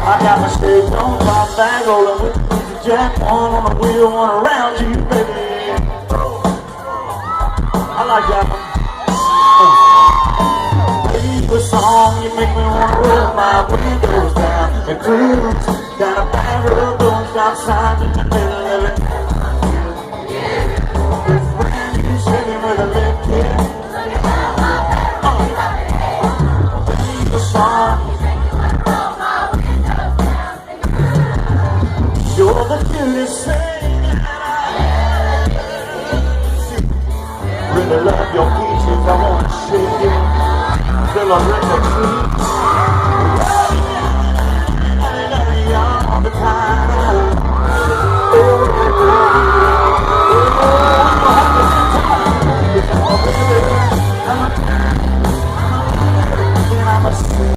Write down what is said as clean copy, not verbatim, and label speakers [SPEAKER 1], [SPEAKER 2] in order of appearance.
[SPEAKER 1] I got my shades on, top bag, rolling with the jack, one on the wheel, one around you, baby. I like that one. Leave a song, you make me wanna roll my windows down and cruise. Got a bad road, don't stop sign in the middle of it. It's brand new, sitting with a lift kit. Leave a song. You're the cutest thing that I really love your peaches, I wanna shake you till I break a tree.